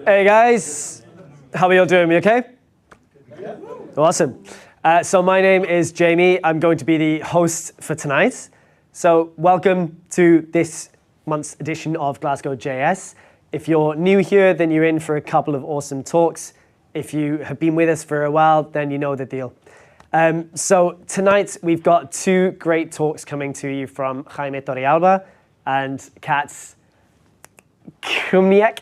Hey guys, how are you all doing? You okay? Awesome. So my name is Jaime. I'm going to be the host for tonight. So welcome to this month's edition of GlasgowJS. If you're new here, then you're in for a couple of awesome talks. If you have been with us for a while, then you know the deal. So tonight we've got two great talks coming to you from Jaime Torrealba and Kat's Kmiotek.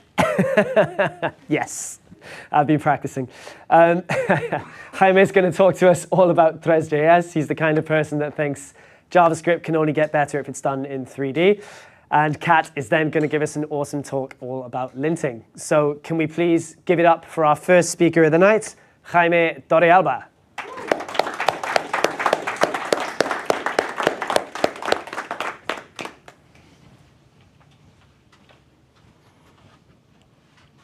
Yes, I've been practicing. Jaime is going to talk to us all about TresJS. He's the kind of person that thinks JavaScript can only get better if it's done in 3D. And Kat is then going to give us an awesome talk all about linting. So can we please give it up for our first speaker of the night, Jaime Torrealba.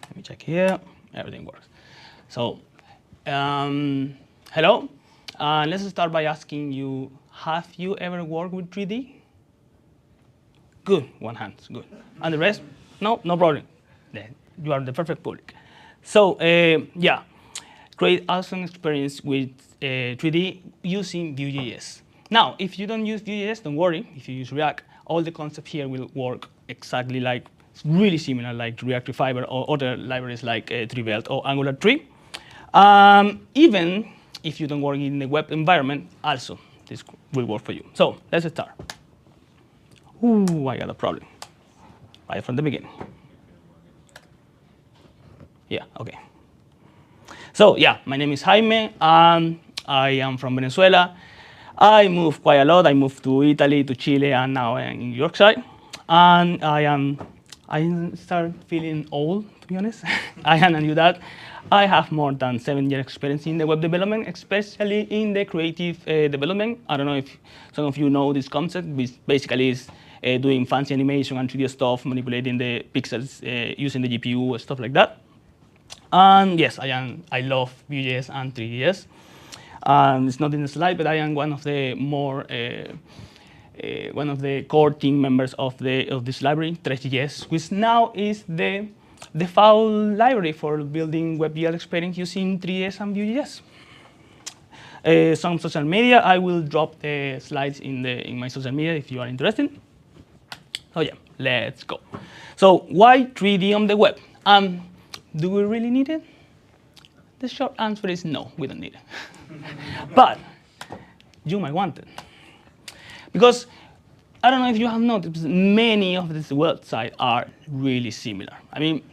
Let me check here. Everything works. So, hello. Let's start by asking you, have you ever worked with 3D? Good, one hand, good. And the rest? No, no problem. Then you are the perfect public. So, yeah, create awesome experience with 3D using Vue.js. Now, if you don't use Vue.js, don't worry. If you use React, all the concept here will work exactly like, it's really similar like React Fiber or other libraries like Trivelt or Angular 3. Even if you don't work in the web environment, also this will work for you. So let's start. Ooh, I got a problem. Right from the beginning. Yeah, okay. So yeah, my name is Jaime. I am from Venezuela. I moved quite a lot. I moved to Italy, to Chile, and now I'm in Yorkshire. And I start feeling old, to be honest. I am a new dad. I have more than 7 years experience in the web development, especially in the creative development. I don't know if some of you know this concept, which basically is doing fancy animation and 3D stuff, manipulating the pixels using the GPU, stuff like that. And yes, I love Vue.js and 3DS. It's not in the slide, but I am one of the one of the core team members of this library, TresJS, which now is the default library for building WebGL experience using 3DS and Vue.js. Some social media, I will drop the slides in my social media if you are interested. So yeah, let's go. So why 3D on the web? Do we really need it? The short answer is no, we don't need it. But you might want it. Because I don't know if you have noticed, many of these websites are really similar. I mean,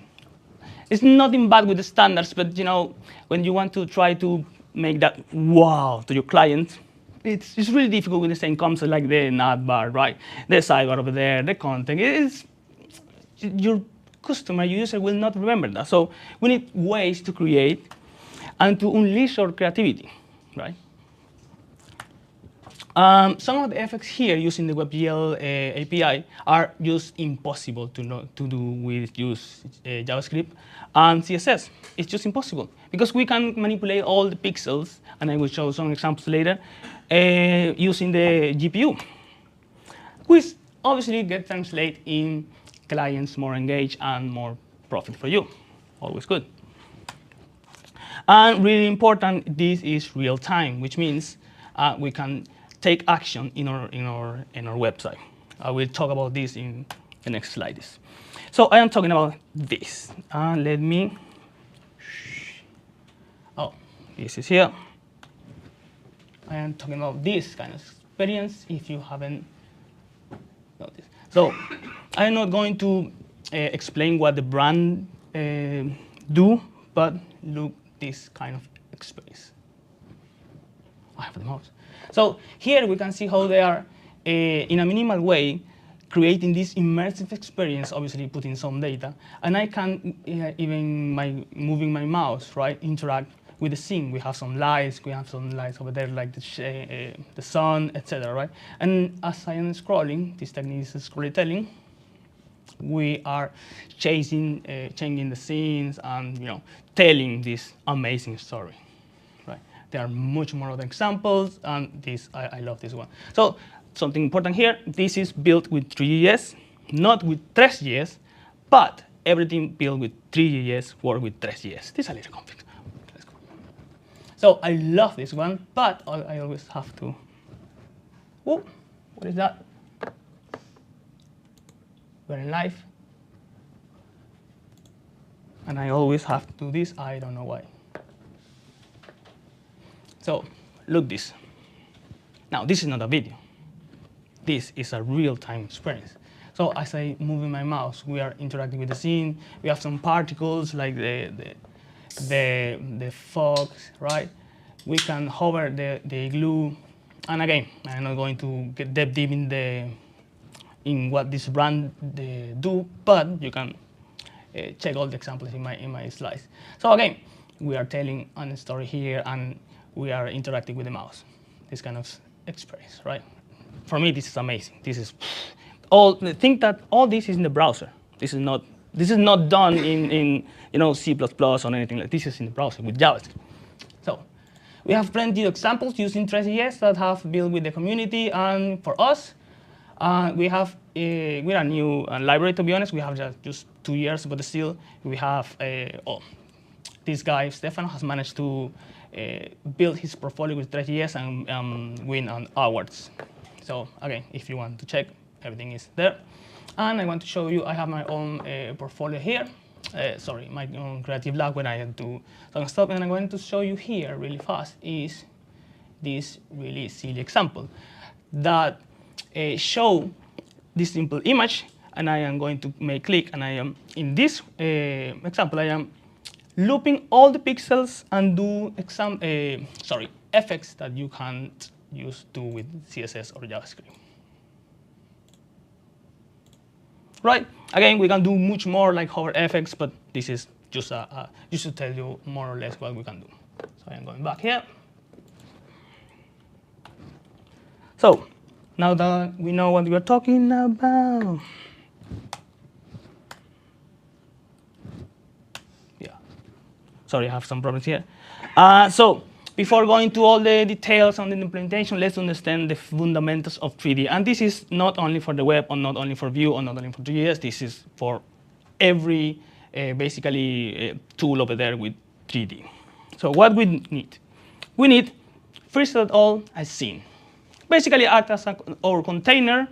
it's nothing bad with the standards, but you know, when you want to try to make that wow to your client, it's really difficult with the same concept like the navbar, right? The sidebar over there, the content. Your customer, your user will not remember that. So we need ways to create and to unleash our creativity, right? Some of the effects here using the WebGL API are just impossible to do with JavaScript and CSS. It's just impossible because we can manipulate all the pixels, and I will show some examples later, using the GPU, which obviously get translated in clients more engaged and more profit for you. Always good. And really important, this is real time, which means we can take action in our website. I will talk about this in the next slides. So I am talking about this. Let me. Oh, this is here. I am talking about this kind of experience. If you haven't noticed, so I am not going to explain what the brand do, but look this kind of experience. I have the mouse. So here we can see how they are, in a minimal way, creating this immersive experience, obviously putting some data. And I can, even moving my mouse, right, interact with the scene. We have some lights over there, like the sun, etc., right? And as I am scrolling, this technique is storytelling, we are changing the scenes and telling this amazing story. There are much more other examples, and I love this one. So something important here. This is built with 3JS, not with TresJS, but everything built with 3JS works with TresJS. This is a little complex. Let's go. So I love this one, but I always have to. Oh, what is that? We're in live. And I always have to do this. I don't know why. So look this. Now, this is not a video. This is a real-time experience. So as I move my mouse, we are interacting with the scene. We have some particles like the fog, right? We can hover the igloo. And again, I'm not going to get deep in what this brand do, but you can check all the examples in my slides. So again, we are telling a story here, and we are interacting with the mouse. This kind of experience, right? For me, this is amazing. This is think that all this is in the browser. This is not done in C++ or anything like this. Is in the browser with JavaScript. So we have plenty of examples using TresJS that have built with the community, and for us, we are a new library. To be honest, we have just 2 years, but still we have this guy Stefan has managed to build his portfolio with TresJS and win an awards. So again, if you want to check, everything is there. And I want to show you, I have my own portfolio here. Sorry, my own creative lab when I had to stop. And I'm going to show you here really fast is this really silly example that show this simple image. And I am going to make click, and I am in this example, I am looping all the pixels and do effects that you can't do with CSS or JavaScript. Right? Again, we can do much more like hover effects, but this is just to tell you more or less what we can do. So I am going back here. So now that we know what we are talking about. Yeah. Sorry, I have some problems here. So before going to all the details on the implementation, let's understand the fundamentals of 3D. And this is not only for the web, or not only for Vue, or not only for JS. This is for every basically tool over there with 3D. So what we need? We need, first of all, a scene. Basically act as our container,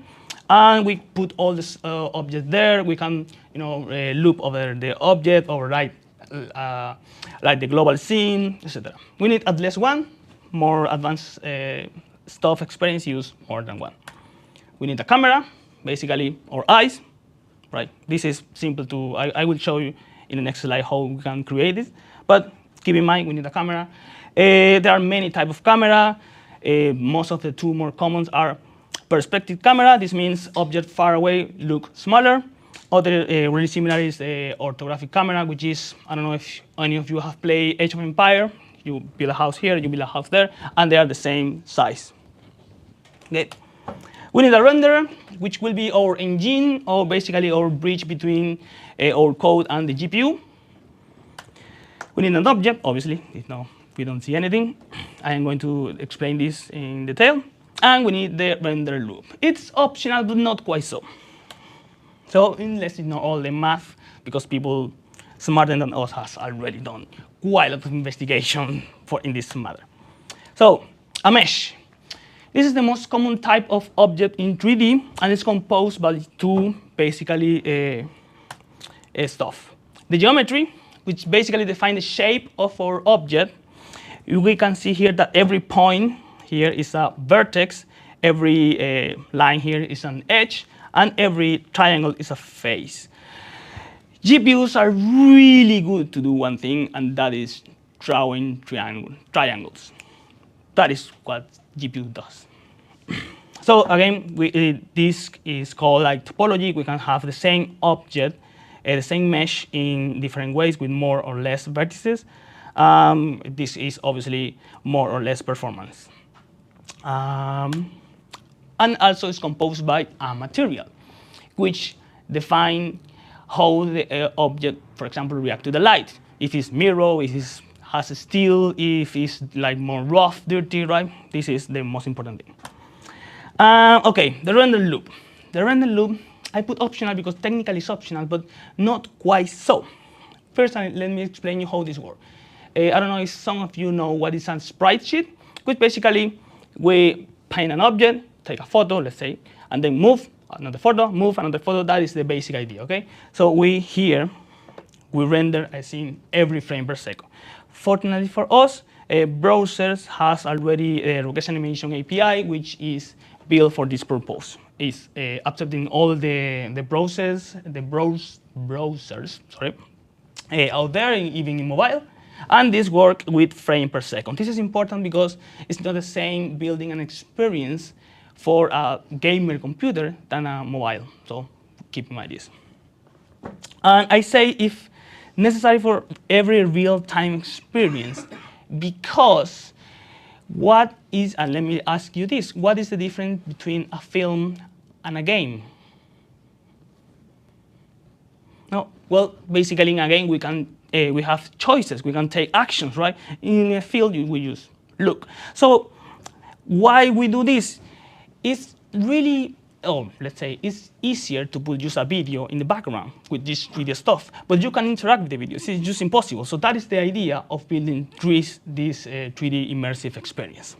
and we put all this object there. We can loop over the object, or write like the global scene, etc. We need at least one. More advanced stuff experience use more than one. We need a camera, basically, or eyes, right? This is simple to, I will show you in the next slide how we can create it. But keep in mind, we need a camera. There are many types of camera. Most of the two more common are perspective camera. This means object far away look smaller. Other really similar is orthographic camera, which is, I don't know if any of you have played Age of Empire. You build a house here, you build a house there, and they are the same size. Okay. We need a renderer, which will be our engine, or basically our bridge between our code and the GPU. We need an object, obviously. No, we don't see anything. I am going to explain this in detail. And we need the render loop. It's optional, but not quite so. So let's ignore all the math, because people smarter than us has already done quite a lot of investigation in this matter. So a mesh. This is the most common type of object in 3D, and it's composed by two basically stuff. The geometry, which basically defines the shape of our object. We can see here that every point here is a vertex, every line here is an edge, and every triangle is a face. GPUs are really good to do one thing, and that is drawing triangles. That is what GPU does. So again, this is called like topology. We can have the same object, the same mesh in different ways with more or less vertices. This is obviously more or less performance. And also it's composed by a material, which define how the object, for example, react to the light. If it's mirror, if it has a steel, if it's like more rough, dirty, right? This is the most important thing. OK, the render loop. The render loop, I put optional because technically it's optional, but not quite so. First, let me explain you how this works. I don't know if some of you know what is a sprite sheet, which basically we paint an object, take a photo, let's say, and then move another photo, move another photo. That is the basic idea, OK? So we render a scene every frame per second. Fortunately for us, browsers has already a request animation API, which is built for this purpose. It's accepting all the browsers out there, even in mobile. And this works with frame per second. This is important because it's not the same building an experience for a gamer computer than a mobile. So keep in mind this. And I say if necessary for every real-time experience, because what is, and let me ask you this, what is the difference between a film and a game? No, well, basically in a game we have choices, we can take actions, right? In a field we use look. So why we do this? It's really, let's say it's easier to put just a video in the background with this 3D stuff, but you can interact with the video. It's just impossible. So that is the idea of building this 3D immersive experience.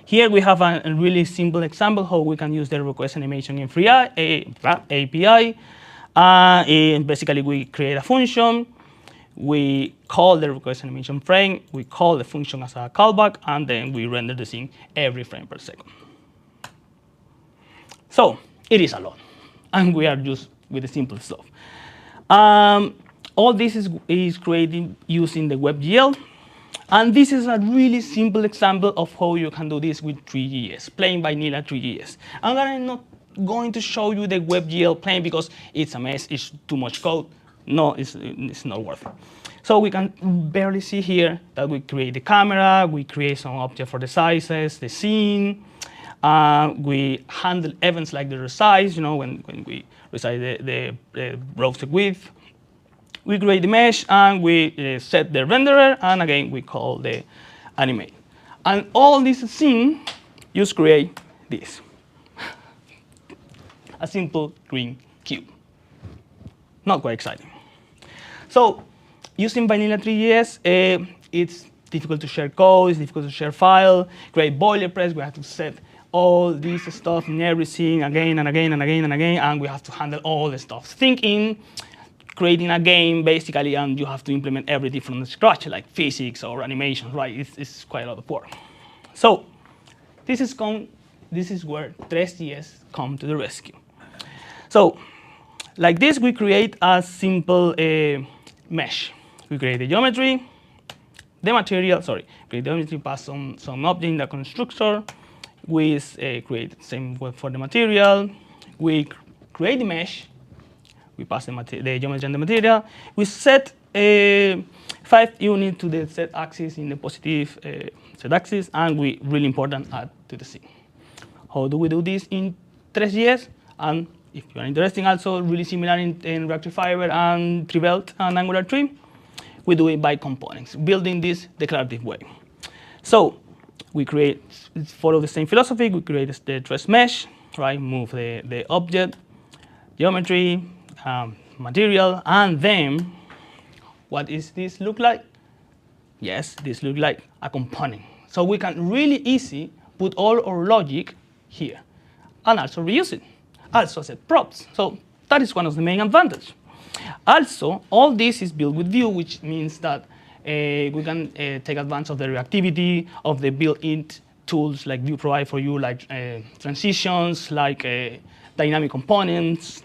Here we have a really simple example how we can use the request animation in free API. Basically, we create a function. We call the request animation frame. We call the function as a callback, and then we render the scene every frame per second. So it is a lot, and we are just with the simple stuff. All this is created using the WebGL, and this is a really simple example of how you can do this with 3JS, plain vanilla 3JS. I'm not going to show you the WebGL plain because it's a mess, it's too much code. No, it's not worth it. So we can barely see here that we create the camera, we create some object for the sizes, the scene. We handle events like the resize, when we resize the browser width. We create the mesh, and we set the renderer, and again, we call the animate. And all this scene, just create this. A simple green cube. Not quite exciting. So using vanilla 3JS, it's difficult to share code, it's difficult to share file, create boilerplates, we have to set all this stuff in everything again and again and again and again, and we have to handle all the stuff. Think in creating a game, basically, and you have to implement everything from scratch, like physics or animation, right? It's quite a lot of work. So this is where TresJS come to the rescue. So like this, we create a simple mesh. We create the geometry, the material, create the geometry, pass some object in the constructor. We create the same for the material. We create the mesh. We pass the geometry and the material. We set 5 units to the Z axis in the positive Z axis, and we, really important, add to the scene. How do we do this in TresJS? And if you are interested, also really similar in Reactive Fiber and Trivelt and Angular 3, we do it by components, building this declarative way. So we follow the same philosophy. We create the Tres mesh, right? Move the object, geometry, material, and then what does this look like? Yes, this looks like a component. So we can really easy put all our logic here and also reuse it. Also set props. So that is one of the main advantages. Also, all this is built with Vue, which means that we can take advantage of the reactivity of the built-in tools like Vue provide for you, like transitions, like dynamic components,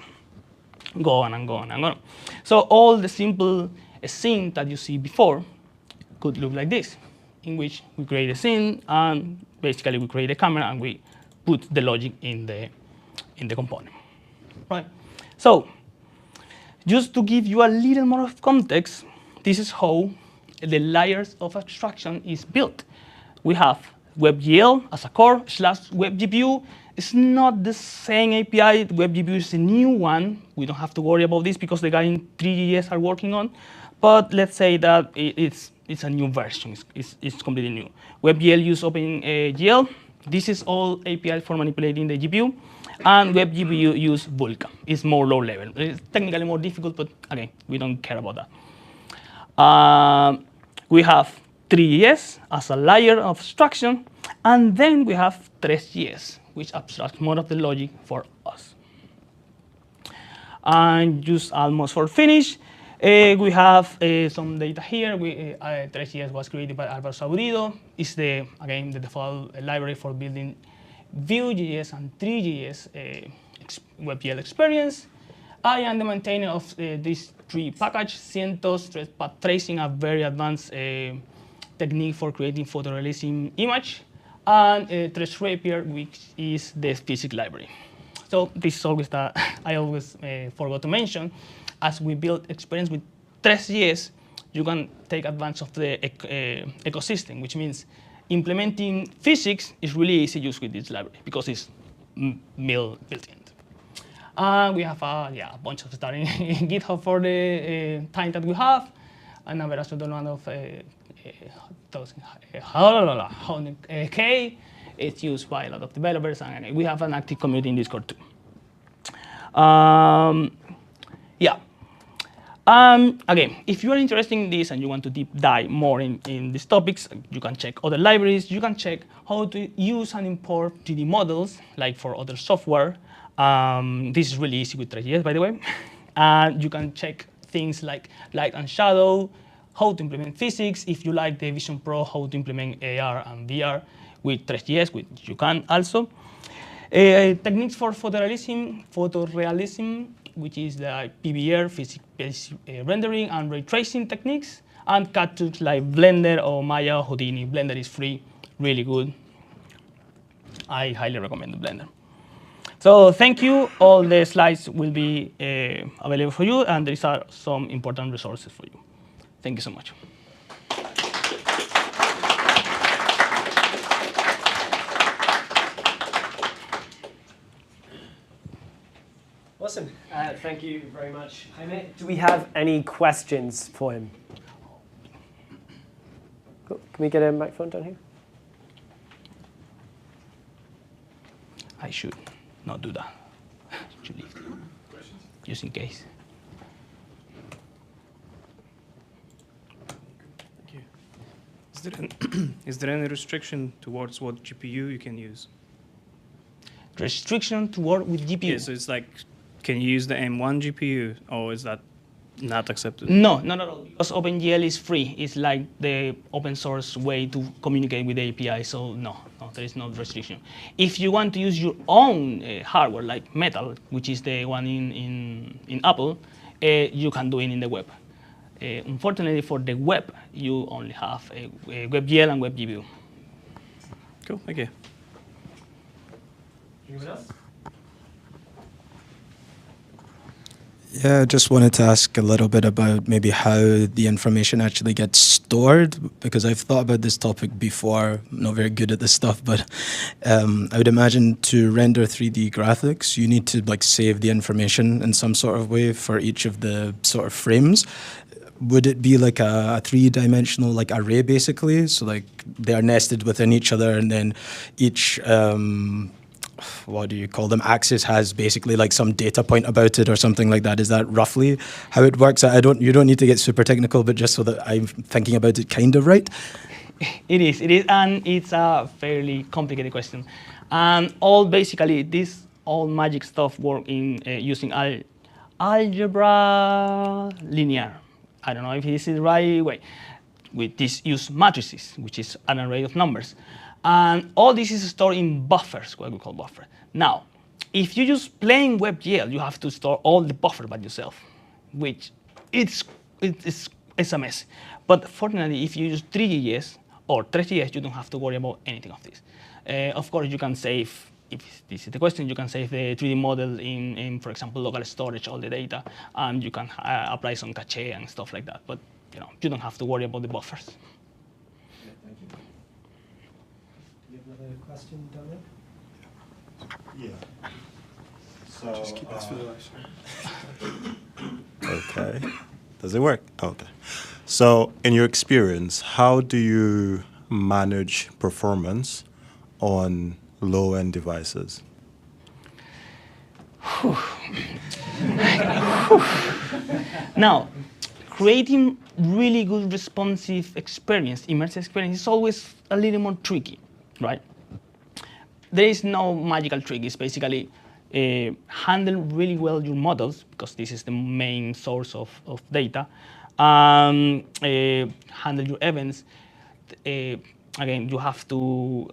go on and go on and go on. So all the simple scene that you see before could look like this, in which we create a scene, and basically we create a camera, and we put the logic in the component, right? So just to give you a little more of context, this is how the layers of abstraction is built. We have WebGL as a core / WebGPU. It's not the same API. WebGPU is a new one. We don't have to worry about this because the guys in 3JS are working on. But let's say that it's a new version. It's completely new. WebGL uses OpenGL. This is all API for manipulating the GPU. And web GPU use Vulkan. It's more low level. It's technically more difficult, but again, we don't care about that. We have TresJS as a layer of abstraction, and then we have TresJS, which abstracts more of the logic for us. And just almost for finish, we have some data here. TresJS was created by Álvaro Saburido. It's again the default library for building Vue.js and TresJS WebGL experience. I am the maintainer of this tree package, CentOS, path tracing, a very advanced technique for creating photorealism image, and TresRapier, which is the physics library. So this is always that I always forgot to mention. As we build experience with TresJS, you can take advantage of the ecosystem, which means implementing physics is really easy to use with this library because it's built-in. We have a bunch of stuff in GitHub for the time that we have, and a very amount of K. It's used by a lot of developers, and we have an active community in Discord too. Again, if you are interested in this and you want to deep dive more in these topics, you can check other libraries. You can check how to use and import 3D models, like for other software. This is really easy with TresJS, by the way. And you can check things like light and shadow, how to implement physics. If you like the Vision Pro, how to implement AR and VR with TresJS, which you can also. Techniques for photorealism, which is the PBR, physics-based rendering and ray tracing techniques, and CAD tools like Blender or Maya, Houdini. Blender is free, really good. I highly recommend the Blender. So thank you. All the slides will be available for you, and these are some important resources for you. Thank you so much. Awesome. Thank you very much, Jaime. Do we have any questions for him? Cool. Can we get a microphone down here? I should not do that. Should leave it, just in case. Thank you. Is there any restriction towards what GPU you can use? Restriction to work with GPU? Yeah, so it's like, can you use the M1 GPU, or is that not accepted? No, not at all. Because OpenGL is free. It's like the open source way to communicate with the API. So no, there is no restriction. If you want to use your own hardware, like Metal, which is the one in Apple, you can do it in the web. Unfortunately, for the web, you only have a WebGL and WebGPU. Cool, thank you. Anyone else? Yeah, I just wanted to ask a little bit about maybe how the information actually gets stored, because I've thought about this topic before. I'm not very good at this stuff, but I would imagine to render 3D graphics, you need to like save the information in some sort of way for each of the sort of frames. Would it be like a three-dimensional like array basically? So like they are nested within each other, and then each what do you call them, axis has basically like some data point about it or something like that. Is that roughly how it works? You don't need to get super technical, but just so that I'm thinking about it kind of right. It is, and it's a fairly complicated question. And basically this all magic stuff work in using algebra linear. I don't know if this is the right way. With this use matrices, which is an array of numbers. And all this is stored in buffers, what we call buffer. Now, if you use plain WebGL, you have to store all the buffer by yourself, which it's a mess. But fortunately, if you use TresJS or TresJS, you don't have to worry about anything of this. Of course, you can save, if this is the question, you can save the 3D model in, for example, local storage, all the data, and you can apply some cache and stuff like that. But you don't have to worry about the buffers. Another question down there? Yeah. So, just keep this for the live stream. okay. Does it work? Okay. So, in your experience, how do you manage performance on low-end devices? Now, creating really good responsive experience, immersive experience, is always a little more tricky, right? There is no magical trick. It's basically handle really well your models, because this is the main source of data. Handle your events. Again, you have to,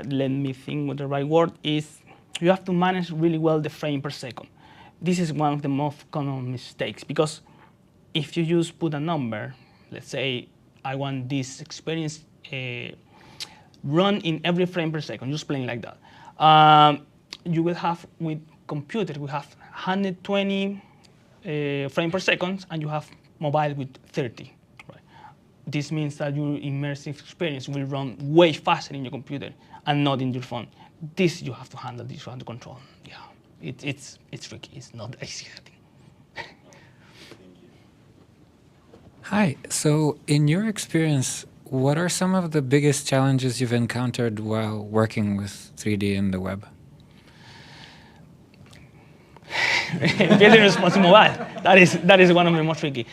let me think what the right word is. You have to manage really well the frame per second. This is one of the most common mistakes, because if you just put a number, let's say I want this experience run in every frame per second, just playing like that. You will have, with computer, we have 120 frame per second, and you have mobile with 30. Right? This means that your immersive experience will run way faster in your computer and not in your phone. This you have to handle, this you have to control. Yeah, it's tricky, it's not easy, I think. Hi, so in your experience, what are some of the biggest challenges you've encountered while working with 3D in the web? Building responsive mobile, that is one of the most tricky.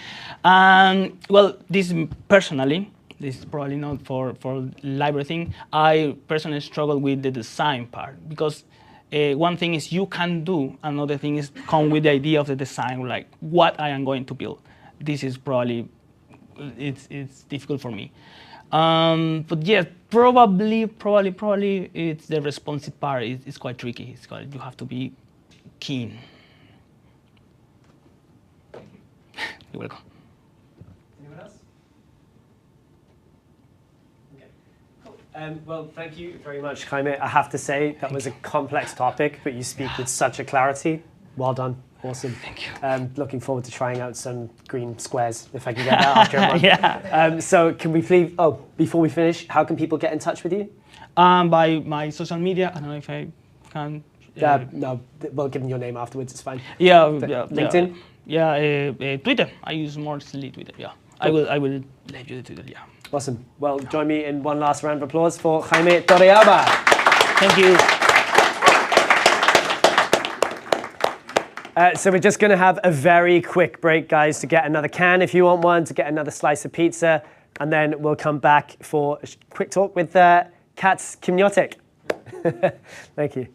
Well, this personally, this is probably not for library thing. I personally struggle with the design part, because one thing is you can do, another thing is come with the idea of the design, like what I am going to build. This is probably, it's difficult for me. But yeah, probably it's the responsive part. It's quite tricky. You have to be keen. You're welcome. Anyone else? Okay. Cool. Well, thank you very much, Jaime. I have to say that was a complex topic, but you speak with such a clarity. Well done. Awesome. Thank you. Looking forward to trying out some green squares, if I can get that after a month. Yeah. So can we please, before we finish, how can people get in touch with you? By my social media. I don't know if I can. No, we'll give them your name afterwards, it's fine. Yeah. LinkedIn? Yeah, Twitter. I use mostly Twitter. Yeah. Cool. I will let you the Twitter. Yeah. Awesome. Well, join me in one last round of applause for Jaime Torrealba. Thank you. So we're just going to have a very quick break, guys, to get another can if you want one, to get another slice of pizza, and then we'll come back for a quick talk with Kat's Kmiotek. Thank you.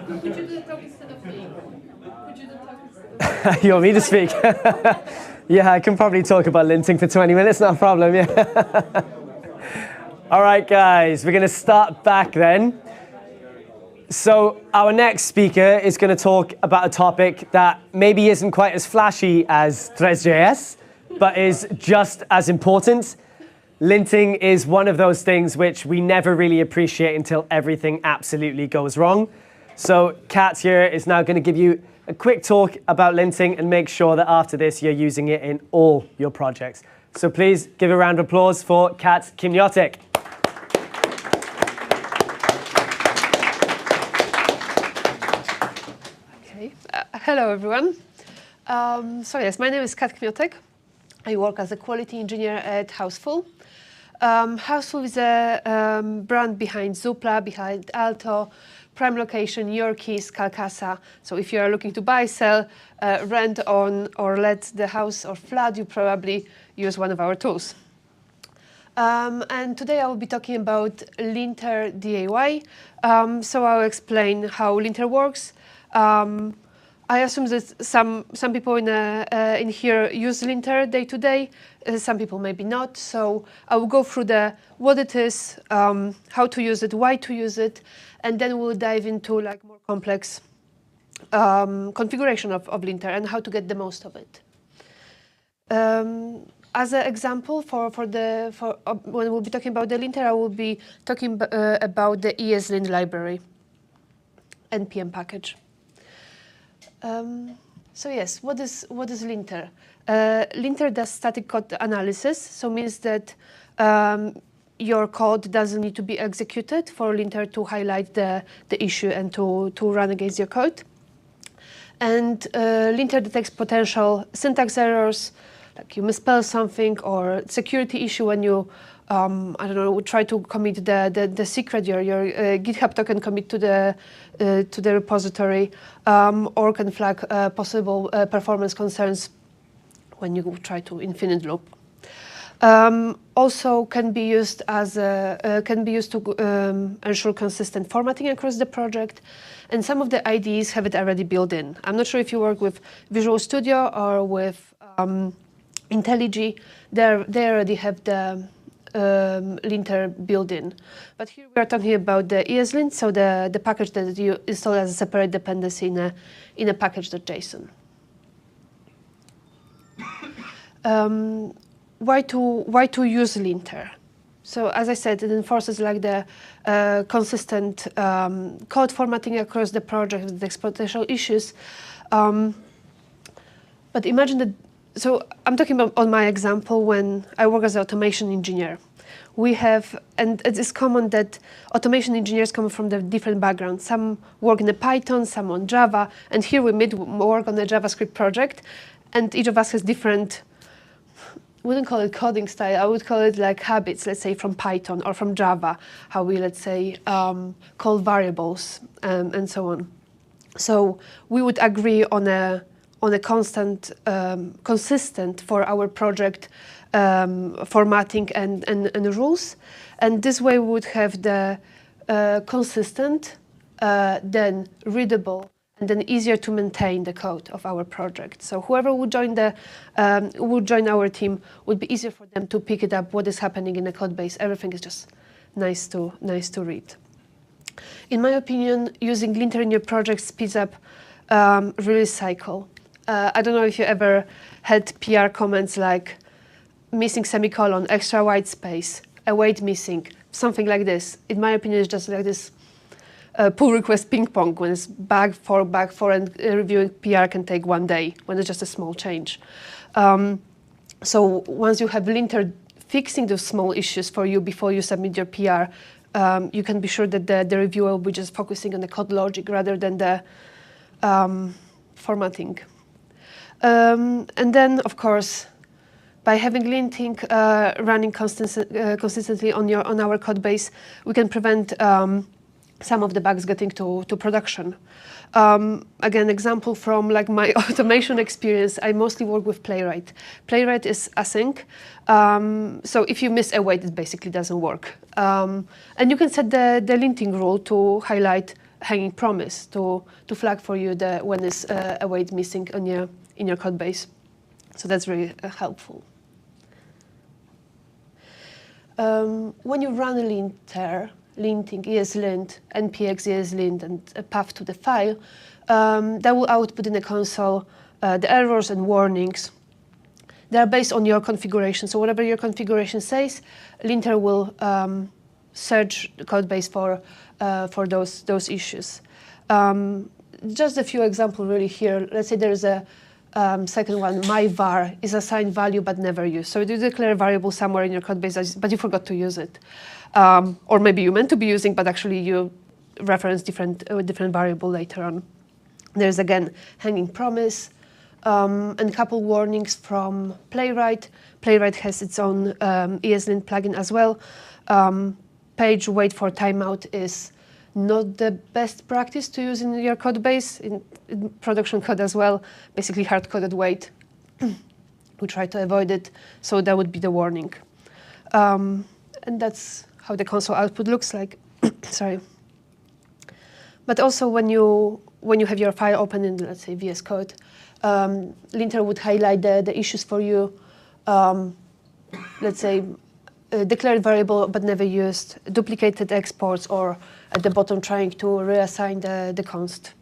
Could you do the talk instead of me? Could you do the talk instead of me? You want me to speak? Yeah, I can probably talk about linting for 20 minutes, not a problem, yeah. All right, guys, we're going to start back then. So our next speaker is going to talk about a topic that maybe isn't quite as flashy as TresJS, but is just as important. Linting is one of those things which we never really appreciate until everything absolutely goes wrong. So Kat here is now going to give you a quick talk about linting and make sure that after this you're using it in all your projects. So please give a round of applause for Kat Kmiotek. Okay. Hello, everyone. So yes, my name is Kat Kmiotek. I work as a quality engineer at Houseful. Houseful is a brand behind Zoopla, behind Alto, Prime Location, Yorkies, Calcasa. So if you are looking to buy, sell, rent, own, or let the house or flat, you probably use one of our tools. And today I will be talking about Linter DIY. So I'll explain how Linter works. I assume that some people in here use Linter day to day. Some people maybe not. So I will go through what it is, how to use it, why to use it, and then we'll dive into like more complex configuration of Linter and how to get the most of it. As an example, when we'll be talking about the Linter, I will be talking about the ESLint library, npm package. So yes, what is Linter? Linter does static code analysis, so means that your code doesn't need to be executed for Linter to highlight the issue and to run against your code. And Linter detects potential syntax errors, like you misspell something, or security issue when you, I don't know, try to commit the secret, your GitHub token commit to the repository, or can flag possible performance concerns when you try to infinite loop. Also can be used to ensure consistent formatting across the project, and some of the IDEs have it already built in. I'm not sure if you work with Visual Studio or with IntelliJ. They already have the Linter built in. But here we are talking about the ESLint, so the package that you install as a separate dependency in a package.json. Why to use Linter? So as I said, it enforces like the consistent code formatting across the project with the potential issues. But imagine that. So I'm talking about on my example when I work as an automation engineer. We have, and it is common that automation engineers come from the different backgrounds. Some work in Python, some on Java, and here we work on a JavaScript project, and each of us has different, I wouldn't call it coding style, I would call it like habits, let's say from Python or from Java, how we, let's say, call variables and so on. So we would agree on a consistent for our project formatting and rules. And this way we would have the consistent, then readable, and then easier to maintain the code of our project. So whoever would join our team would be easier for them to pick it up, what is happening in the code base. Everything is just nice to read. In my opinion, using Linter in your project speeds up release cycle. I don't know if you ever had PR comments like missing semicolon, extra white space, await missing, something like this. In my opinion, it's just like this pull request ping pong when it's back for, and reviewing PR can take 1 day when it's just a small change. So once you have Linter fixing those small issues for you before you submit your PR, you can be sure that the reviewer will be just focusing on the code logic rather than the formatting. And then, of course, by having linting running consistently on our code base, we can prevent some of the bugs getting to production. Again, example from like my automation experience, I mostly work with Playwright. Playwright is async, so if you miss a wait, it basically doesn't work. And you can set the linting rule to highlight hanging promise, to flag for you when is a wait missing in your code base. So that's really helpful. When you run a linter, linting ESLint, npx ESLint, and a path to the file, that will output in the console the errors and warnings. They are based on your configuration. So whatever your configuration says, linter will search the code base for those issues. Just a few examples really here. Let's say there is a second one, my var is assigned value but never used. So you declare a variable somewhere in your code base, but you forgot to use it. Or maybe you meant to be using, but actually you reference different variable later on. There's again hanging promise, and a couple warnings from Playwright. Playwright has its own ESLint plugin as well. Page wait for timeout is not the best practice to use in your code base, in production code as well, basically hard-coded wait. We try to avoid it, so that would be the warning. And that's how the console output looks like. Sorry. But also when you have your file open in, let's say, VS Code, linter would highlight the issues for you. Let's say, declared variable but never used, duplicated exports, or at the bottom trying to reassign the const.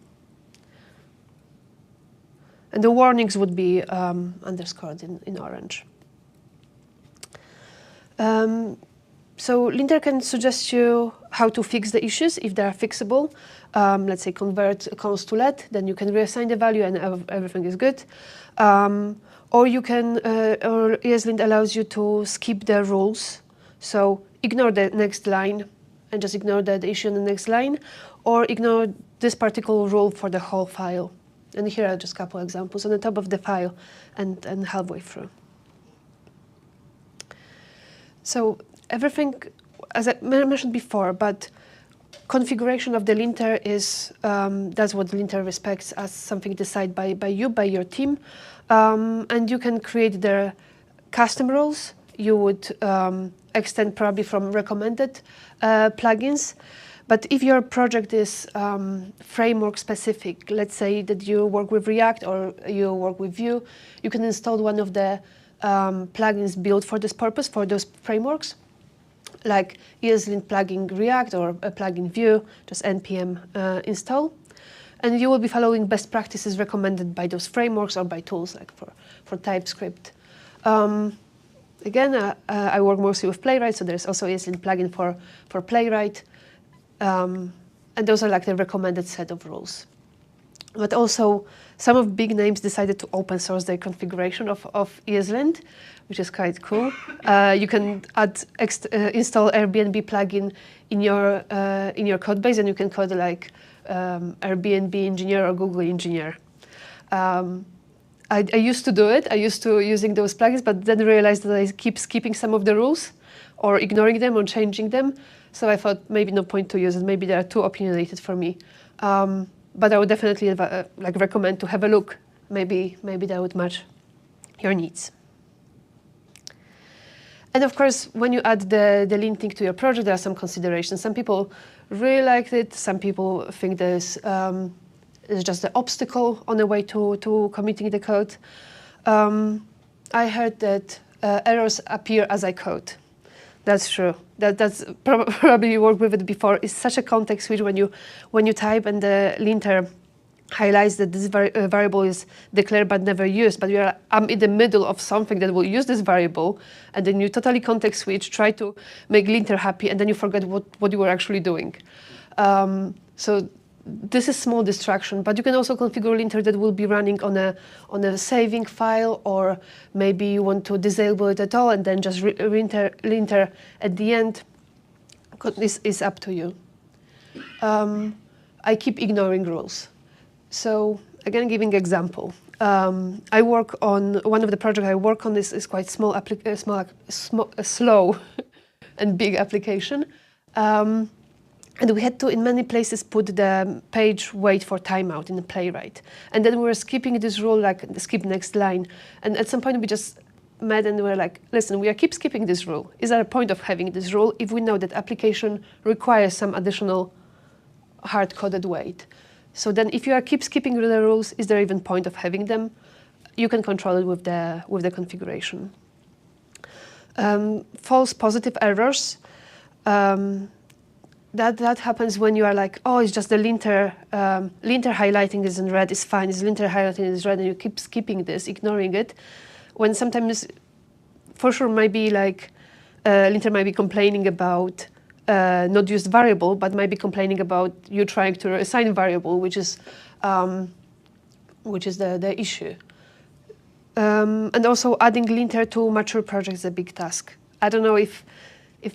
And the warnings would be underscored in orange. So linter can suggest you how to fix the issues if they are fixable. Let's say convert const to let, then you can reassign the value and everything is good. Or you can, or ESLint allows you to skip the rules. So ignore the next line and just ignore the issue in the next line, or ignore this particular rule for the whole file. And here are just a couple examples on the top of the file and halfway through. So everything, as I mentioned before, but configuration of the linter is, that's what linter respects as something decided by you, by your team. And you can create their custom rules. You would extend probably from recommended plugins. But if your project is framework specific, let's say that you work with React or you work with Vue, you can install one of the plugins built for this purpose, for those frameworks, like ESLint plugin React or a plugin Vue, just npm install. And you will be following best practices recommended by those frameworks or by tools like for TypeScript. Again, I work mostly with Playwright, so there's also ESLint plugin for Playwright. And those are like the recommended set of rules. But also, some of big names decided to open source their configuration of ESLint, which is quite cool. You can install Airbnb plugin in your code base, and you can code like Airbnb engineer or Google engineer. I used to do it. I used to using those plugins, but then realized that I keep skipping some of the rules or ignoring them or changing them. So I thought maybe no point to use it. Maybe they are too opinionated for me. But I would definitely like recommend to have a look. Maybe that would match your needs. And of course, when you add the linting to your project, there are some considerations. Some people really liked it. Some people think there's just an obstacle on the way to committing the code. I heard that errors appear as I code. That's true. That's probably you worked with it before. It's such a context switch when you type and the linter highlights that this variable is declared but never used. But I'm in the middle of something that will use this variable, and then you totally context switch, try to make linter happy, and then you forget what you were actually doing. So this is small distraction, but you can also configure linter that will be running on a saving file, or maybe you want to disable it at all and then just linter at the end. This is up to you. I keep ignoring rules. So again, giving example. I work on one of the projects I work on is quite small, slow and big application. And we had to, in many places, put the page wait for timeout in the playwright. And then we were skipping this rule, like skip next line. And at some point we just met and we were like, listen, we keep skipping this rule. Is there a point of having this rule if we know that application requires some additional hard-coded wait? So then if you keep skipping the rules, is there even point of having them? You can control it with the configuration. False positive errors. That happens when you are like, oh, it's just the linter. Linter highlighting is in red is fine. It's linter highlighting is red, and you keep skipping this, ignoring it. When sometimes, for sure, might be like linter might be complaining about not used variable, but might be complaining about you trying to assign variable, which is the issue. And also adding linter to mature projects is a big task. I don't know if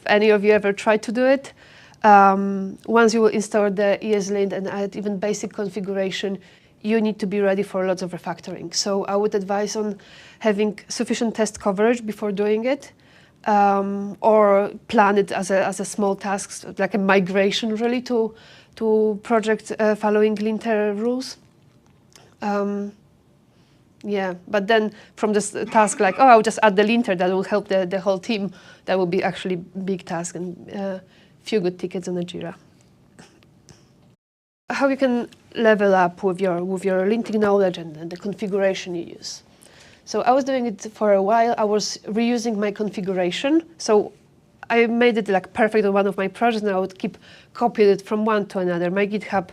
any of you ever tried to do it. Once you will install the ESLint and add even basic configuration, you need to be ready for lots of refactoring. So I would advise on having sufficient test coverage before doing it, or plan it as a small task, like a migration really to project following linter rules. Yeah, but then from this task like, oh, I'll just add the linter, that will help the whole team, that will be actually big task and few good tickets on the Jira. How you can level up with your linting knowledge and the configuration you use. So I was doing it for a while. I was reusing my configuration. So I made it like perfect on one of my projects, and I would keep copying it from one to another. My GitHub,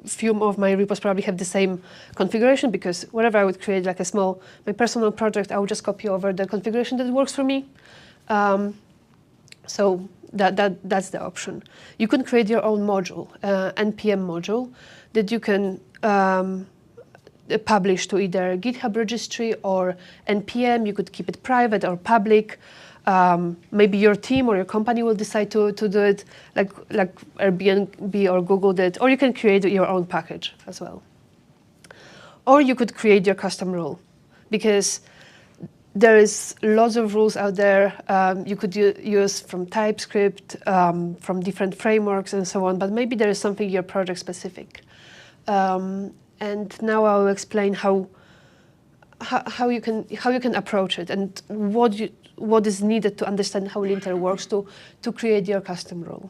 few of my repos probably have the same configuration, because whenever I would create like my personal project, I would just copy over the configuration that works for me. So that's the option. You can create your own module, npm module, that you can publish to either GitHub registry or npm. You could keep it private or public. Maybe your team or your company will decide to do it, like Airbnb or Google did, or you can create your own package as well. Or you could create your custom rule, because there is lots of rules out there you could use from TypeScript, from different frameworks and so on, but maybe there is something your project specific. And now I will explain how you can approach it and what is needed to understand how linter works to create your custom rule.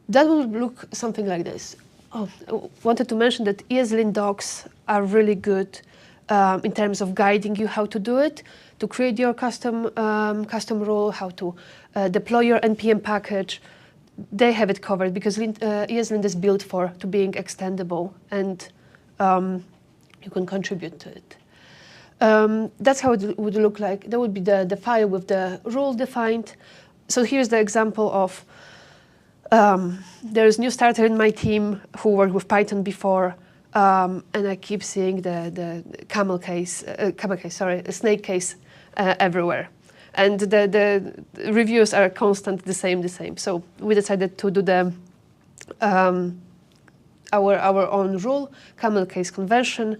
That will look something like this. Oh, I wanted to mention that ESLint docs are really good in terms of guiding you how to do it, to create your custom rule, how to deploy your npm package. They have it covered, because ESLint is built to being extendable, and you can contribute to it. That's how it would look like. That would be the file with the rule defined. So here's the example of, there's a new starter in my team who worked with Python before, and I keep seeing the snake case everywhere. And the reviews are constant, the same. So we decided to do our own rule, camel case convention.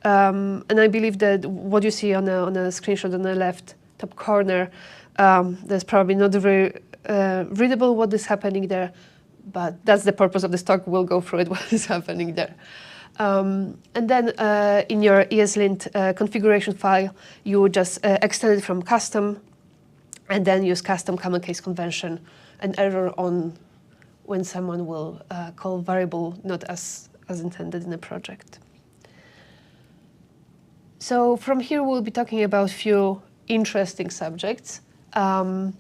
And I believe that what you see on a screenshot on the left top corner, there's probably not very readable what is happening there, but that's the purpose of this talk. We'll go through it, what is happening there. And then in your ESLint configuration file, you would just extend it from custom, and then use custom camel case convention and error on when someone will call variable not as intended in a project. So from here, we'll be talking about a few interesting subjects. So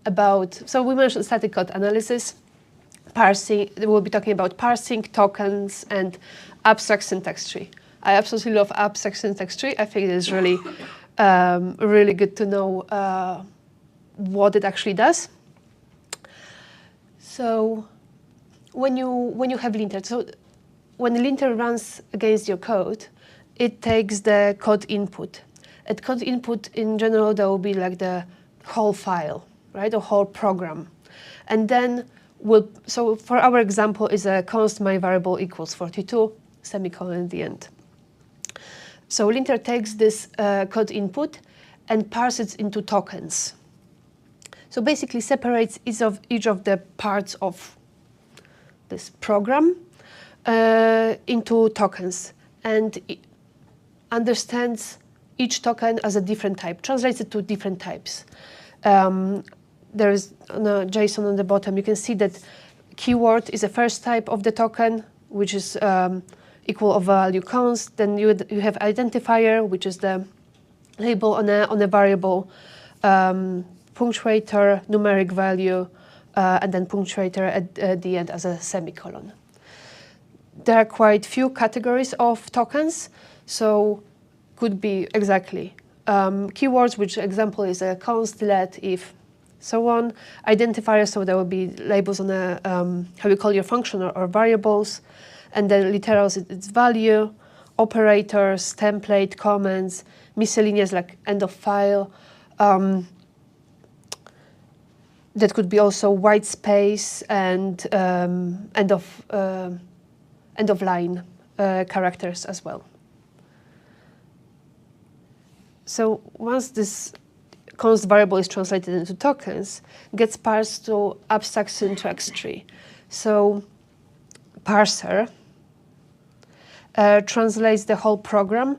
we mentioned static code analysis, parsing. We'll be talking about parsing, tokens, and abstract syntax tree. I absolutely love abstract syntax tree. I think it is really, really good to know what it actually does. So when you have linter, so when linter runs against your code, it takes the code input. At code input, in general, there will be like the whole file, right, or whole program. And then so for our example is a const my variable equals 42, semicolon at the end. So linter takes this code input and parses it into tokens. So basically separates each of the parts of this program into tokens, and understands each token as a different type, translates it to different types. There is a JSON on the bottom. You can see that keyword is the first type of the token, which is equal of value const. Then you have identifier, which is the label on a variable, punctuator, numeric value, and then punctuator at the end as a semicolon. There are quite few categories of tokens, so could be exactly keywords, which example is a const, let, if, so on. Identifiers, so there will be labels on a how you call your function or variables, and then literals, it's value, operators, template, comments, miscellaneous like end of file. That could be also white space and end of line characters as well. So once this const variable is translated into tokens, it gets parsed to abstract syntax tree. So parser translates the whole program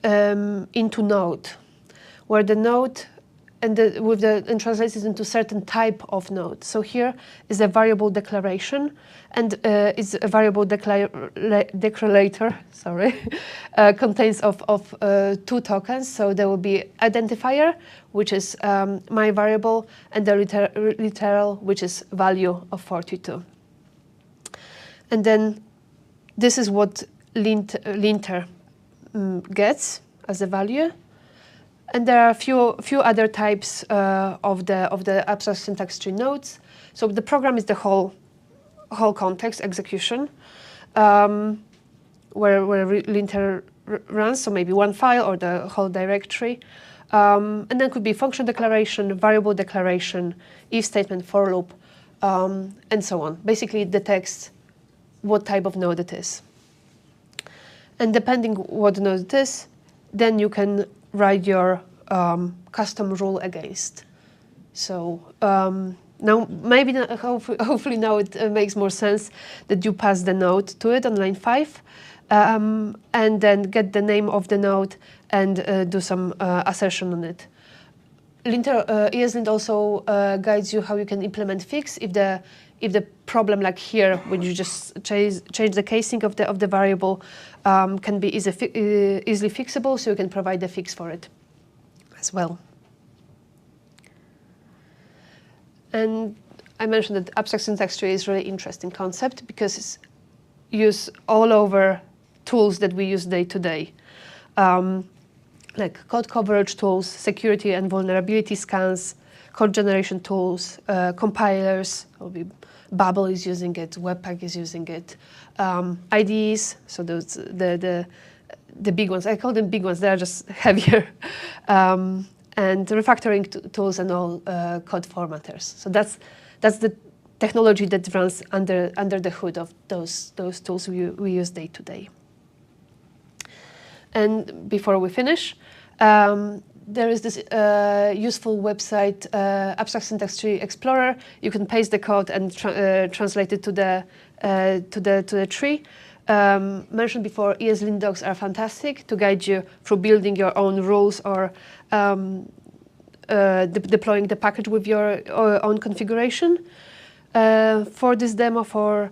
into node, where the node and translates it into certain type of node. So here is a variable declaration, and is a variable declarator. Sorry, contains of 2 tokens. So there will be identifier, which is my variable, and the literal, which is value of 42. And then this is what linter gets as a value. And there are a few other types of the abstract syntax tree nodes. So the program is the whole context execution, where linter runs. So maybe one file or the whole directory, and then could be function declaration, variable declaration, if statement, for loop, and so on. Basically, it detects what type of node it is, and depending what node it is, then you can write your custom rule against. So now, maybe hopefully now it makes more sense that you pass the node to it on line 5, and then get the name of the node and do some assertion on it. ESLint also guides you how you can implement fix if the problem, like here, when you just change the casing of the variable, can be easily fixable, so you can provide the fix for it as well. And I mentioned that abstract syntax tree is a really interesting concept because it's used all over tools that we use day to day, like code coverage tools, security and vulnerability scans, code generation tools, compilers. Babel is using it, Webpack is using it, IDEs, so those the big ones. I call them big ones. They are just heavier, and refactoring tools and all code formatters. So that's the technology that runs under the hood of those tools we use day to day. And before we finish, there is this useful website, Abstract Syntax Tree Explorer. You can paste the code and translate it to the tree. Mentioned before, ESLint docs are fantastic to guide you through building your own rules or deploying the package with your own configuration. For this demo, for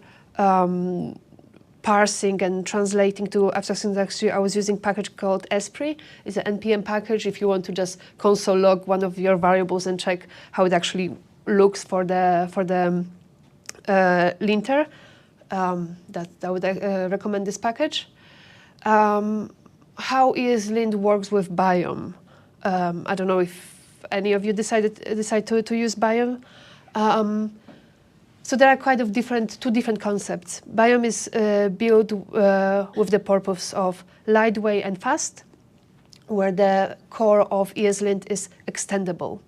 parsing and translating to abstract syntax tree, I was using a package called Esprit. It's an NPM package if you want to just console log one of your variables and check how it actually looks for the linter. That I would recommend this package. How ESLint works with Biome. I don't know if any of you decide to use Biome. So there are quite two different concepts. Biome is built with the purpose of lightweight and fast, where the core of ESLint is extendable.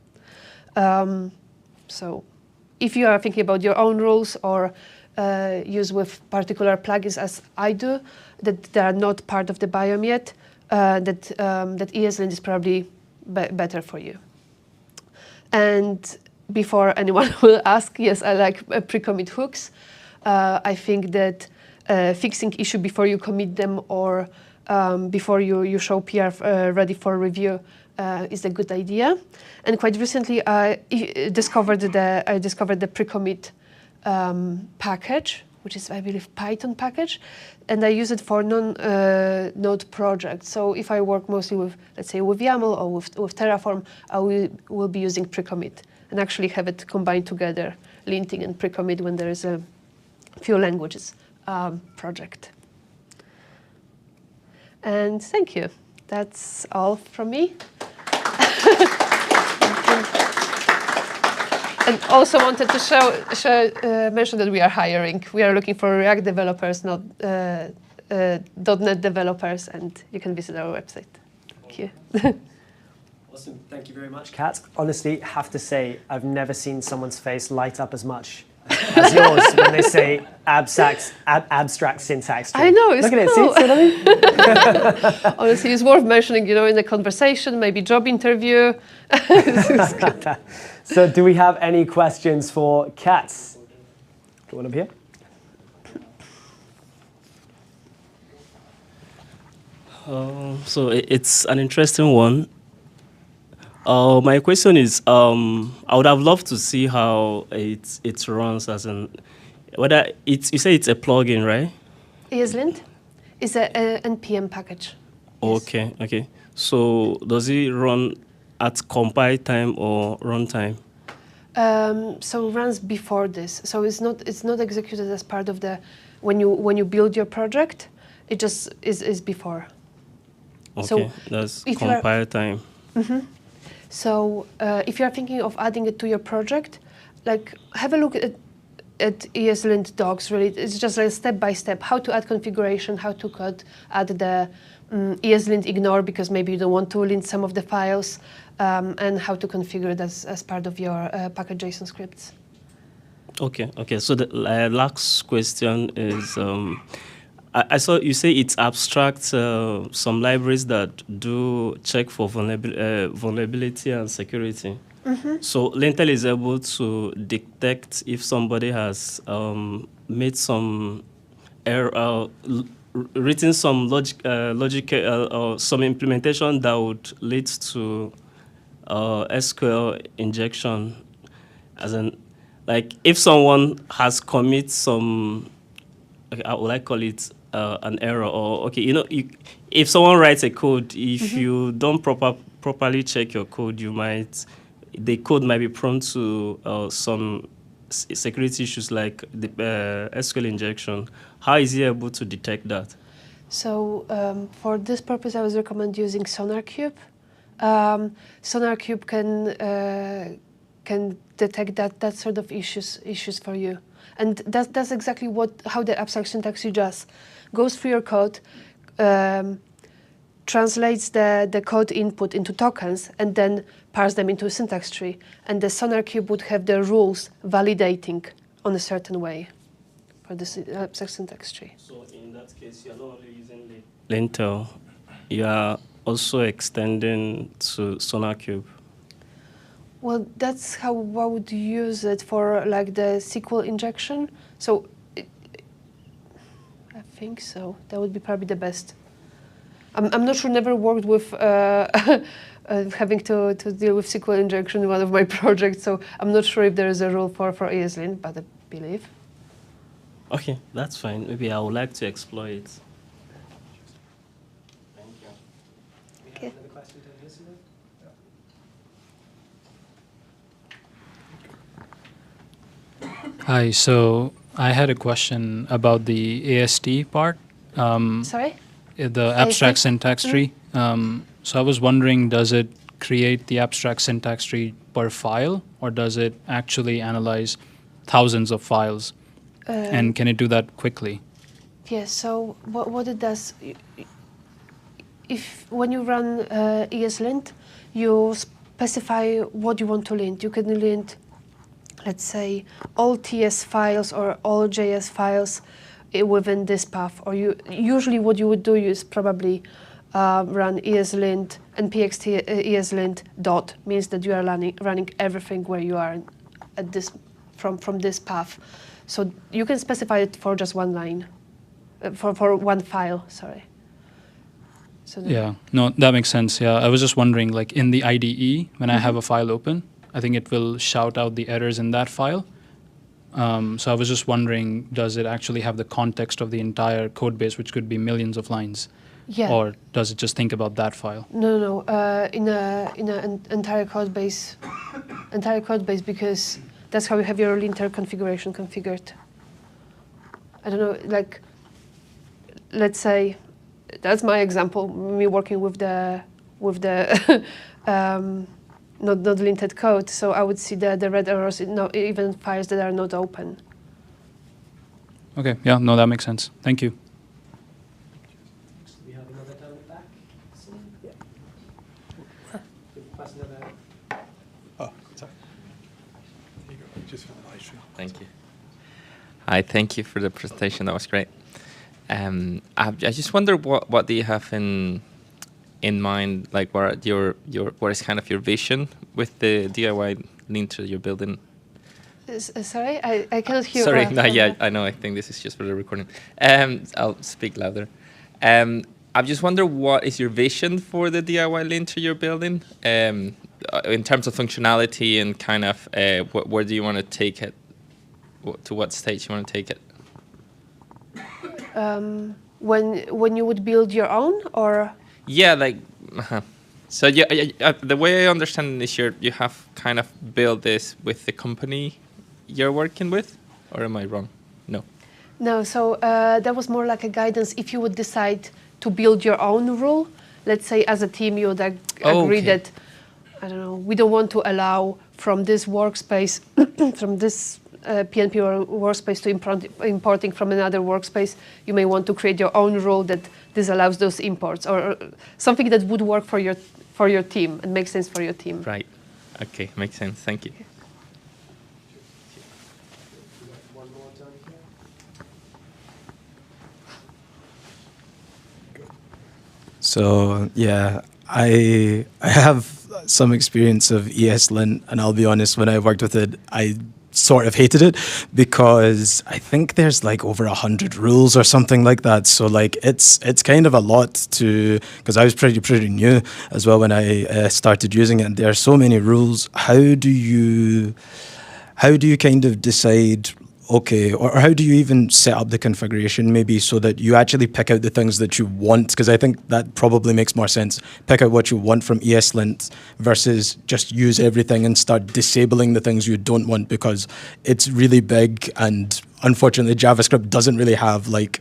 So if you are thinking about your own rules or use with particular plugins, as I do, that they are not part of the Biome yet, that ESLint is probably better for you. And before anyone will ask, yes, I like pre-commit hooks. I think that fixing issue before you commit them or before you show PR ready for review is a good idea. And quite recently, I discovered the pre-commit package, which is, I believe, Python package, and I use it for non-Node projects. So if I work mostly with, let's say, with YAML or with Terraform, I will be using pre-commit and actually have it combined together, linting and pre-commit when there is a few languages project. And thank you. That's all from me. And also wanted to mention that we are hiring. We are looking for React developers, not .NET developers, and you can visit our website. Thank you. Awesome. Thank you very much, Kat. Honestly, have to say, I've never seen someone's face light up as much as yours when they say abstract syntax tree. I know, it's Look at cool. it, see what I mean? Honestly, it's worth mentioning, in a conversation, maybe job interview. So do we have any questions for Kat? Go on up here. So it's an interesting one. My question is, I would have loved to see how it runs as whether you say it's a plugin, right? ESLint is an NPM package. Okay, okay. So does it run at compile time or runtime? So it runs before this. So it's not executed as part of the when you build your project. It just is before. Okay, so that's compile time. Mm-hmm. So if you are thinking of adding it to your project, like have a look at ESLint docs. Really, it's just like step by step how to add configuration, how to add the ESLint ignore because maybe you don't want to lint some of the files, and how to configure it as part of your package.json scripts. Okay, okay. So the last question is, I saw you say it's abstract some libraries that do check for vulnerability and security. Mm-hmm. So Lintel is able to detect if somebody has made some error, written some logic or some implementation that would lead to SQL injection, as in, like if someone has commit some, okay, I would call it an error, or okay, if someone writes a code, if mm-hmm. you don't properly check your code, the code might be prone to some security issues like the SQL injection. How is he able to detect that? So for this purpose, I would recommend using SonarQube. SonarQube can detect that sort of issues for you, and that's exactly how the abstract syntax tree does. Goes through your code, translates the code input into tokens, and then parse them into a syntax tree. And the SonarQube would have the rules validating on a certain way for this abstract syntax tree. So in that case, you're not only using Lintel, you are also extending to SonarQube. Well, that's how I would use it for like the SQL injection. So I think so. That would be probably the best. I'm not sure. Never worked with having to deal with SQL injection in one of my projects. So I'm not sure if there is a rule for ESLint, but I believe. Okay, that's fine. Maybe I would like to explore it. Thank you. Okay. Another question to this? Hi, so I had a question about the AST part. Sorry? The abstract AST? syntax tree. So I was wondering, does it create the abstract syntax tree per file, or does it actually analyze thousands of files? And can it do that quickly? Yes, so what it does, when you run ESLint, you specify what you want to lint. You can lint, let's say, all TS files or all JS files within this path. Or usually what you would do is probably run ESLint and pxt ESLint dot, means that you are running everything where you are at this from this path. So you can specify it for just one line, for one file. Sorry. So Yeah, no, that makes sense. Yeah, I was just wondering, like in the IDE, when I have a file open, I think it will shout out the errors in that file. So I was just wondering, does it actually have the context of the entire code base, which could be millions of lines? Yeah. Or does it just think about that file? No. In an entire code base, because that's how you have your linter configuration configured. I don't know, like, let's say, that's my example. Me working with the not linted code, so I would see the red errors in even files that are not open. Okay, yeah, no, that makes sense. Thank you. We have another down the back. Yeah. Pass another. Oh, sorry. Here you go. Just for the live stream. Thank you. Hi, thank you for the presentation. That was great. I just wonder what do you have in mind? Like, what is kind of your vision with the DIY linter you're building? Sorry, I cannot hear. Sorry, no, yeah, I know. I think this is just for the recording. I'll speak louder. I just wonder, what is your vision for the DIY linter you're building in terms of functionality and kind of where do you want to take it? To what stage you want to take it? When you would build your own, or? Yeah, like, so yeah, the way I understand is you have kind of built this with the company you're working with, or am I wrong? No. No, so that was more like a guidance. If you would decide to build your own rule, let's say as a team you would agree that, I don't know, we don't want to allow from this workspace, from this PNP workspace to importing from another workspace, you may want to create your own rule that disallows those imports, or something that would work for your team and makes sense for your team. Right. Okay, makes sense. Thank you. So yeah, I have some experience of ESLint, and I'll be honest, when I worked with it, I sort of hated it because I think there's like over 100 rules or something like that. So like it's kind of a lot to, because I was pretty new as well when I started using it, and there are so many rules. How do you kind of decide, okay, or how do you even set up the configuration maybe so that you actually pick out the things that you want? Because I think that probably makes more sense. Pick out what you want from ESLint versus just use everything and start disabling the things you don't want, because it's really big, and unfortunately JavaScript doesn't really have like,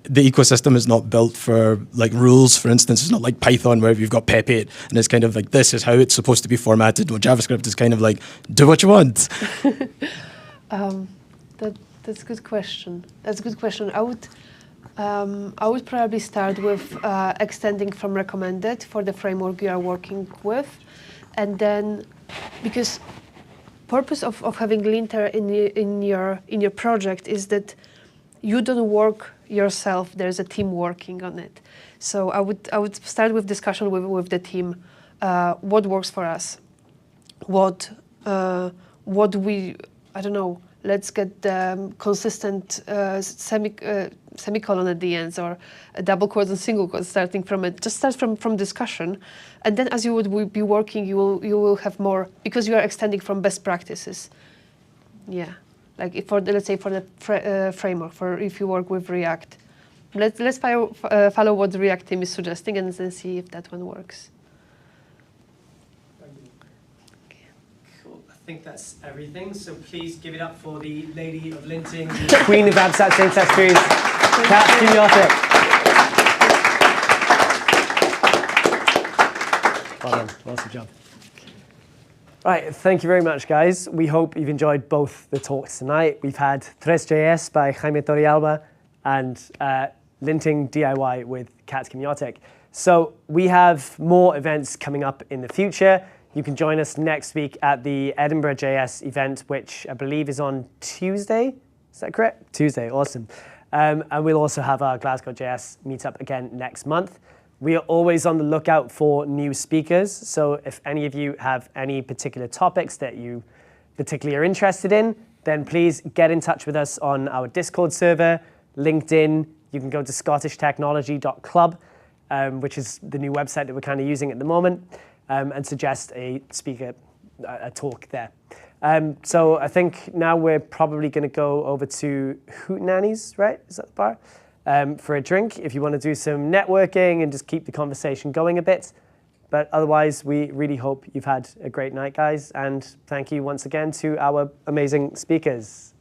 the ecosystem is not built for like rules, for instance. It's not like Python where you've got pep8 and it's kind of like, this is how it's supposed to be formatted. Well, JavaScript is kind of like, do what you want. That's a good question. That's a good question. I would probably start with extending from recommended for the framework you are working with, and then, because purpose of having linter in your project is that you don't work yourself. There's a team working on it. So I would start with discussion with the team. What works for us? What we, I don't know. Let's get the consistent semicolon at the ends, or a double quote and single quote starting from it. Just start from discussion, and then as you would be working, you will have more, because you are extending from best practices. Yeah, like if let's say for the framework, for if you work with React, let's follow what the React team is suggesting and then see if that one works. I think that's everything. So please give it up for the lady of linting, the queen of abstract syntax trees, Kmiotek. Well done. Awesome job. Right, thank you very much, guys. We hope you've enjoyed both the talks tonight. We've had TresJS by Jaime Torrealba and linting DIY with Kmiotek. So we have more events coming up in the future. You can join us next week at the Edinburgh JS event, which I believe is on Tuesday. Is that correct? Tuesday, awesome. And we'll also have our GlasgowJS meetup again next month. We are always on the lookout for new speakers. So if any of you have any particular topics that you particularly are interested in, then please get in touch with us on our Discord server, LinkedIn. You can go to scottishtechnology.club, which is the new website that we're kind of using at the moment, and suggest a speaker, a talk there. So I think now we're probably going to go over to Hootenannies, right? Is that the bar? For a drink, if you want to do some networking and just keep the conversation going a bit. But otherwise, we really hope you've had a great night, guys. And thank you once again to our amazing speakers.